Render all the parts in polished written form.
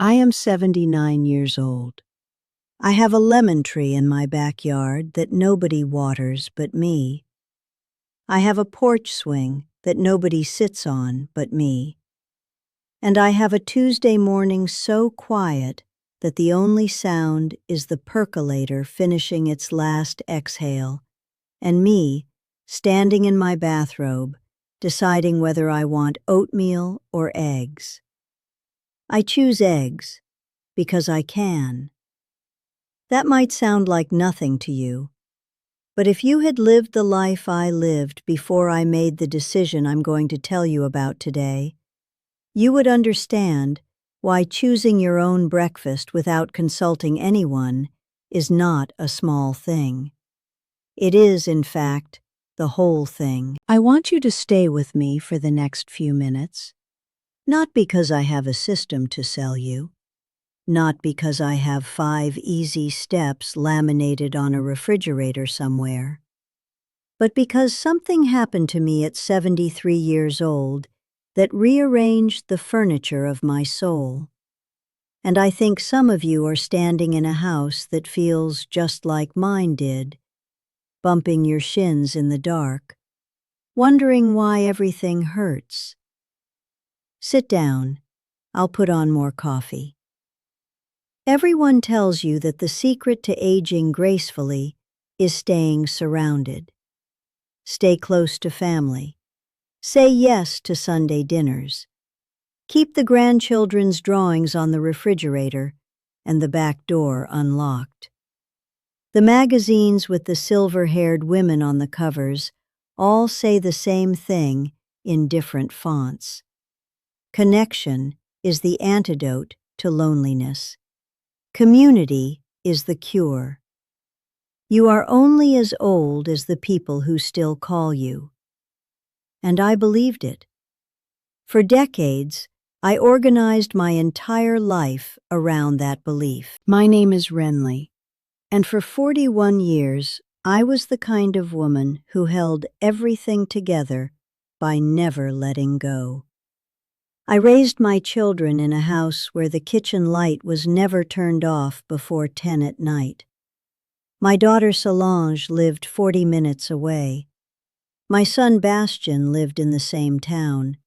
I am 79 years old. I have a lemon tree in my backyard that nobody waters but me. I have a porch swing that nobody sits on but me. And I have a Tuesday morning so quiet that the only sound is the percolator finishing its last exhale, and me, standing in my bathrobe, deciding whether I want oatmeal or eggs. I choose eggs because I can. That might sound like nothing to you, but if you had lived the life I lived before I made the decision I'm going to tell you about today, you would understand why choosing your own breakfast without consulting anyone is not a small thing. It is, in fact, the whole thing. I want you to stay with me for the next few minutes, not because I have a system to sell you, not because I have 5 easy steps laminated on a refrigerator somewhere, but because something happened to me at 73 years old that rearranged the furniture of my soul. And I think some of you are standing in a house that feels just like mine did, bumping your shins in the dark, wondering why everything hurts. Sit down. I'll put on more coffee. Everyone tells you that the secret to aging gracefully is staying surrounded. Stay close to family. Say yes to Sunday dinners. Keep the grandchildren's drawings on the refrigerator and the back door unlocked. The magazines with the silver-haired women on the covers all say the same thing in different fonts. Connection is the antidote to loneliness. Community is the cure. You are only as old as the people who still call you. And I believed it. For decades, I organized my entire life around that belief. My name is Renly, and for 41 years, I was the kind of woman who held everything together by never letting go. I raised my children in a house where the kitchen light was never turned off before 10 at night. My daughter Solange lived 40 minutes away. My son Bastian lived in the same town.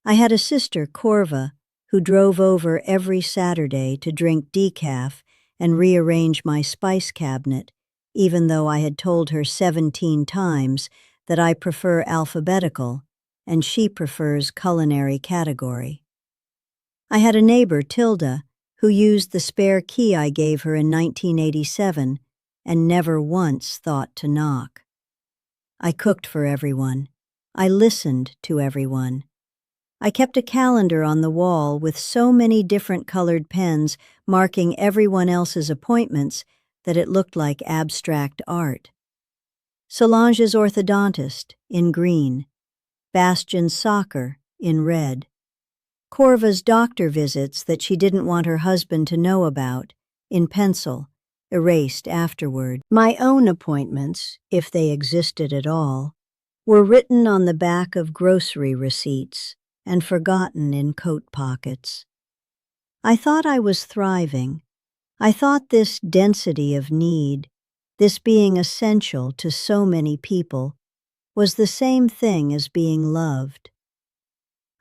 I had a sister, Corva, who drove over every Saturday to drink decaf and rearrange my spice cabinet, even though I had told her 17 times that I prefer alphabetical and she prefers culinary category. I had a neighbor, Tilda, who used the spare key I gave her in 1987 and never once thought to knock. I cooked for everyone. I listened to everyone. I kept a calendar on the wall with so many different colored pens marking everyone else's appointments that it looked like abstract art. Solange's orthodontist in green, Bastian's soccer in red, Corva's doctor visits that she didn't want her husband to know about in pencil, erased afterward. My own appointments, if they existed at all, were written on the back of grocery receipts and forgotten in coat pockets. I thought I was thriving. I thought this density of need, this being essential to so many people, was the same thing as being loved.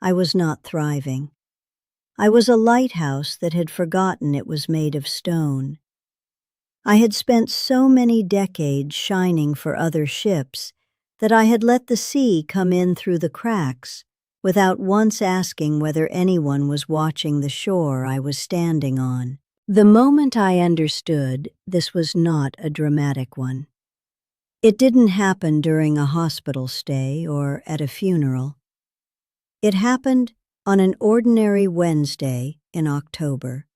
I was not thriving. I was a lighthouse that had forgotten it was made of stone. I had spent so many decades shining for other ships that I had let the sea come in through the cracks without once asking whether anyone was watching the shore I was standing on. The moment I understood this was not a dramatic one. It didn't happen during a hospital stay or at a funeral. It happened on an ordinary Wednesday in October.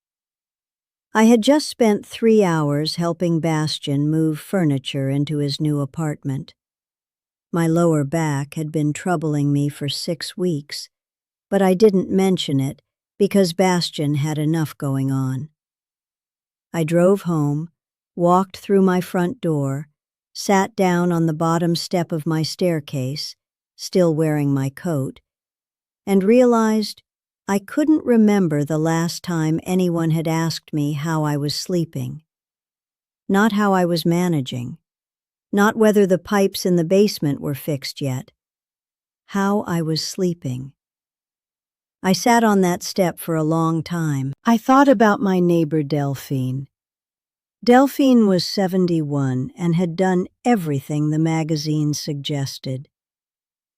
I had just spent 3 hours helping Bastian move furniture into his new apartment. My lower back had been troubling me for 6 weeks, but I didn't mention it because Bastian had enough going on. I drove home, walked through my front door, sat down on the bottom step of my staircase, still wearing my coat, and realized I couldn't remember the last time anyone had asked me how I was sleeping. Not how I was managing. Not whether the pipes in the basement were fixed yet. How I was sleeping. I sat on that step for a long time. I thought about my neighbor Delphine. Delphine was 71 and had done everything the magazine suggested.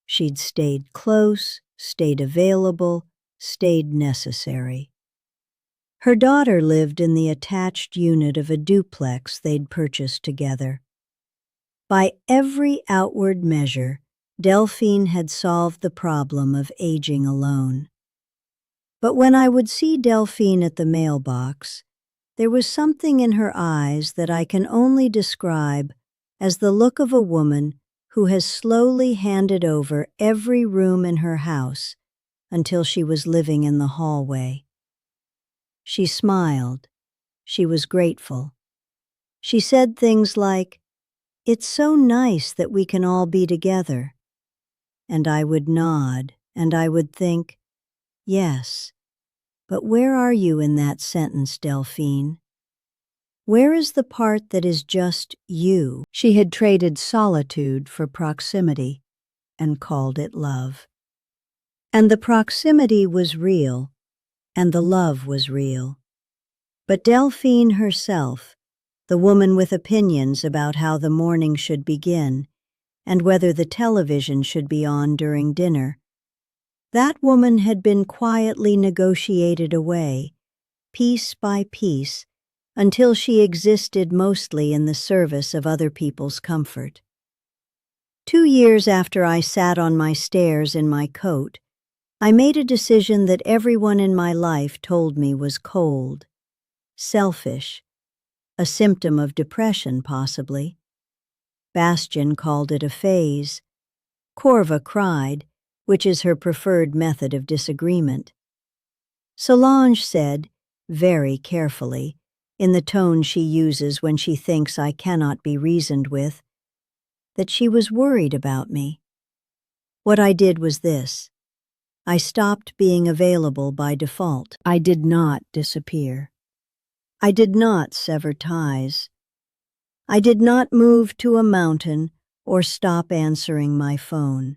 She'd stayed close, stayed available, stayed necessary. Her daughter lived in the attached unit of a duplex they'd purchased together. By every outward measure, Delphine had solved the problem of aging alone. But when I would see Delphine at the mailbox, there was something in her eyes that I can only describe as the look of a woman who has slowly handed over every room in her house until she was living in the hallway. She smiled. She was grateful. She said things like, "It's so nice that we can all be together." And I would nod, and I would think, yes, but where are you in that sentence, Delphine? Where is the part that is just you? She had traded solitude for proximity and called it love. And the proximity was real, and the love was real. But Delphine herself, the woman with opinions about how the morning should begin and whether the television should be on during dinner, that woman had been quietly negotiated away, piece by piece, until she existed mostly in the service of other people's comfort. 2 years after I sat on my stairs in my coat, I made a decision that everyone in my life told me was cold, selfish, a symptom of depression possibly. Bastian called it a phase. Corva cried, which is her preferred method of disagreement. Solange said, very carefully, in the tone she uses when she thinks I cannot be reasoned with, that she was worried about me. What I did was this. I stopped being available by default. I did not disappear. I did not sever ties. I did not move to a mountain or stop answering my phone.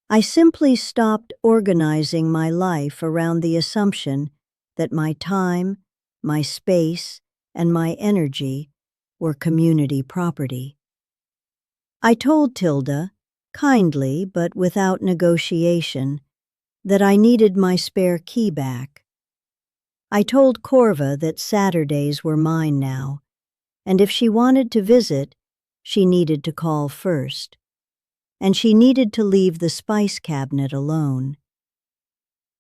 I simply stopped organizing my life around the assumption that my time, my space, and my energy were community property. I told Tilda, kindly but without negotiation, that I needed my spare key back. I told Corva that Saturdays were mine now, and if she wanted to visit, she needed to call first. And she needed to leave the spice cabinet alone.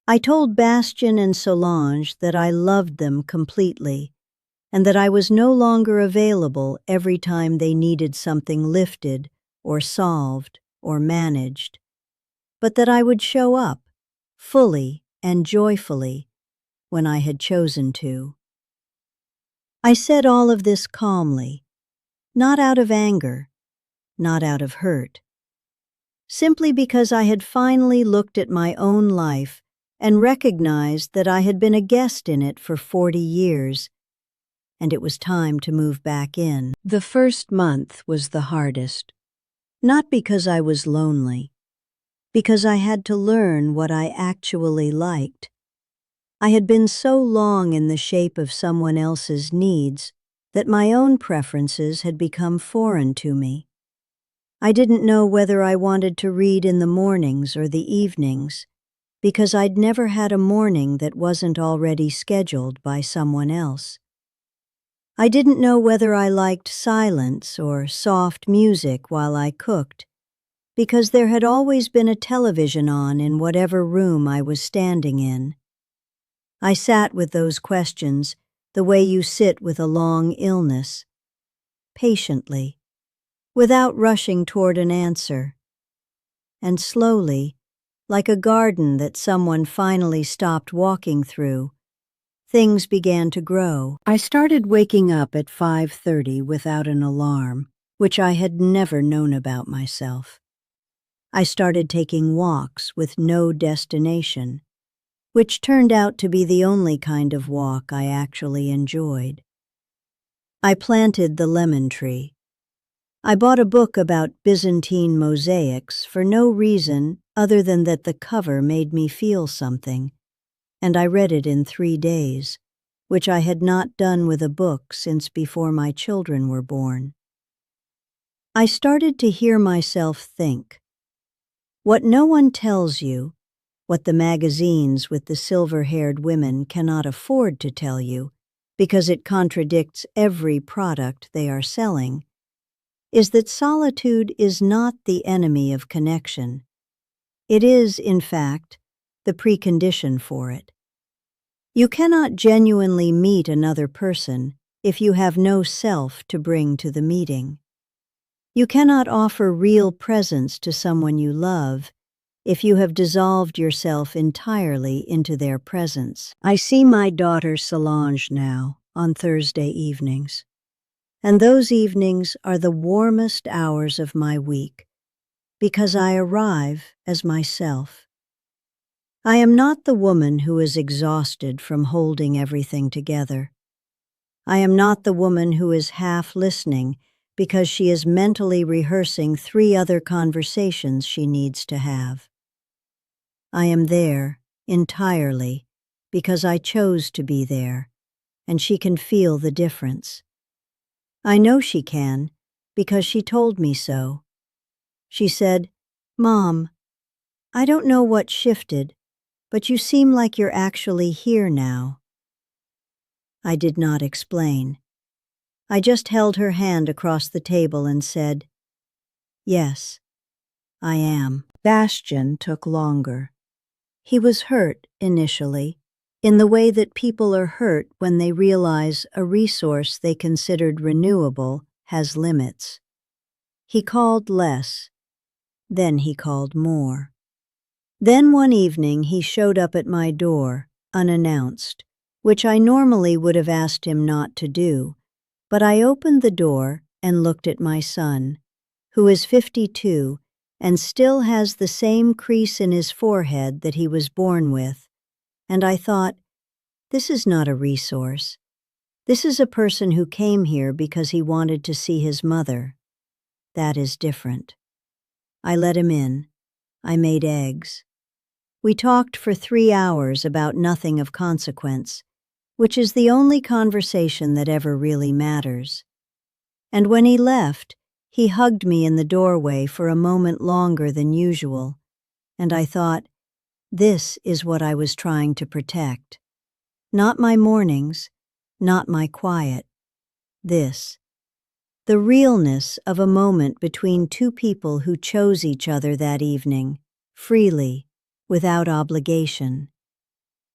I told Bastian and Solange that I loved them completely, and that I was no longer available every time they needed something lifted or solved or managed, but that I would show up, fully and joyfully, when I had chosen to. I said all of this calmly, not out of anger, not out of hurt. Simply because I had finally looked at my own life and recognized that I had been a guest in it for 40 years, and it was time to move back in. The first month was the hardest, not because I was lonely, because I had to learn what I actually liked. I had been so long in the shape of someone else's needs that my own preferences had become foreign to me. I didn't know whether I wanted to read in the mornings or the evenings, because I'd never had a morning that wasn't already scheduled by someone else. I didn't know whether I liked silence or soft music while I cooked, because there had always been a television on in whatever room I was standing in. I sat with those questions the way you sit with a long illness, patiently, without rushing toward an answer. And slowly, like a garden that someone finally stopped walking through, things began to grow. I started waking up at 5:30 without an alarm, which I had never known about myself. I started taking walks with no destination, which turned out to be the only kind of walk I actually enjoyed. I planted the lemon tree. I bought a book about Byzantine mosaics for no reason other than that the cover made me feel something, and I read it in 3 days, which I had not done with a book since before my children were born. I started to hear myself think. What no one tells you, what the magazines with the silver-haired women cannot afford to tell you, because it contradicts every product they are selling, is that solitude is not the enemy of connection. It is, in fact, the precondition for it. You cannot genuinely meet another person if you have no self to bring to the meeting. You cannot offer real presence to someone you love if you have dissolved yourself entirely into their presence. I see my daughter Solange now on Thursday evenings, and those evenings are the warmest hours of my week because I arrive as myself. I am not the woman who is exhausted from holding everything together. I am not the woman who is half listening because she is mentally rehearsing 3 other conversations she needs to have. I am there, entirely, because I chose to be there, and she can feel the difference. I know she can, because she told me so. She said, "Mom, I don't know what shifted, but you seem like you're actually here now." I did not explain. I just held her hand across the table and said, "Yes, I am." Bastian took longer. He was hurt initially, in the way that people are hurt when they realize a resource they considered renewable has limits. He called less, then he called more. Then one evening he showed up at my door, unannounced, which I normally would have asked him not to do, but I opened the door and looked at my son, who is 52 and still has the same crease in his forehead that he was born with, and I thought, this is not a resource. This is a person who came here because he wanted to see his mother. That is different. I let him in. I made eggs. We talked for 3 hours about nothing of consequence, which is the only conversation that ever really matters. And when he left, he hugged me in the doorway for a moment longer than usual, and I thought, this is what I was trying to protect. Not my mornings, not my quiet. This. The realness of a moment between 2 people who chose each other that evening, freely, without obligation.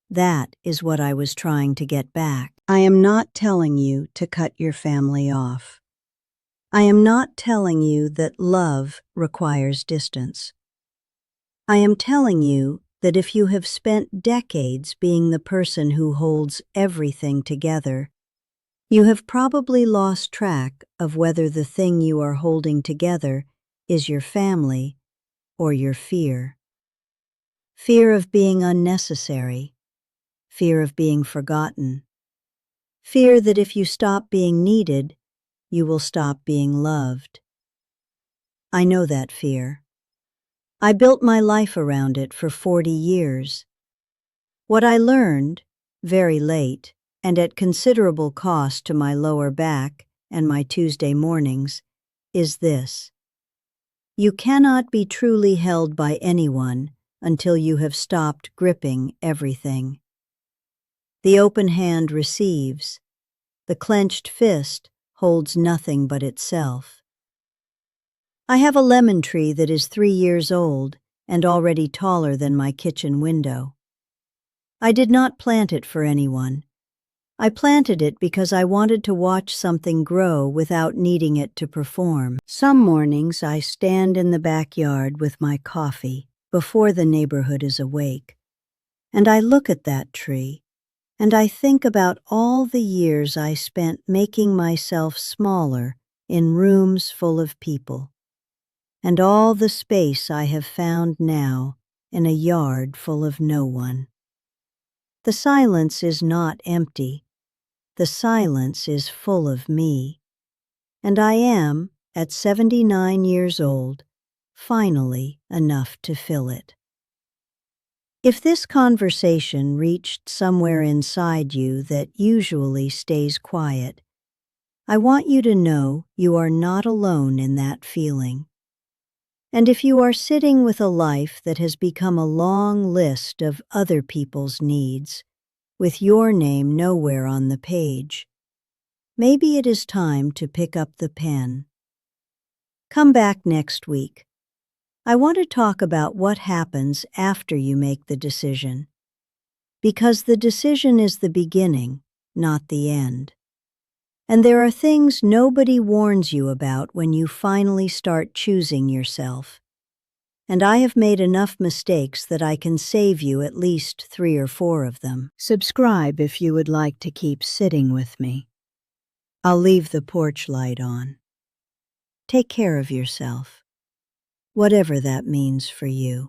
That is what I was trying to get back. I am not telling you to cut your family off. I am not telling you that love requires distance. I am telling you that if you have spent decades being the person who holds everything together, you have probably lost track of whether the thing you are holding together is your family or your fear. Fear of being unnecessary. Fear of being forgotten. Fear that if you stop being needed, you will stop being loved. I know that fear. I built my life around it for 40 years. What I learned, very late, and at considerable cost to my lower back and my Tuesday mornings, is this. You cannot be truly held by anyone until you have stopped gripping everything. The open hand receives. The clenched fist holds nothing but itself. I have a lemon tree that is 3 years old and already taller than my kitchen window. I did not plant it for anyone. I planted it because I wanted to watch something grow without needing it to perform. Some mornings I stand in the backyard with my coffee before the neighborhood is awake, and I look at that tree, and I think about all the years I spent making myself smaller in rooms full of people, and all the space I have found now in a yard full of no one. The silence is not empty. The silence is full of me. And I am, at 79 years old, finally enough to fill it. If this conversation reached somewhere inside you that usually stays quiet, I want you to know you are not alone in that feeling. And if you are sitting with a life that has become a long list of other people's needs, with your name nowhere on the page, maybe it is time to pick up the pen. Come back next week. I want to talk about what happens after you make the decision. Because the decision is the beginning, not the end. And there are things nobody warns you about when you finally start choosing yourself. And I have made enough mistakes that I can save you at least 3 or 4 of them. Subscribe if you would like to keep sitting with me. I'll leave the porch light on. Take care of yourself, whatever that means for you.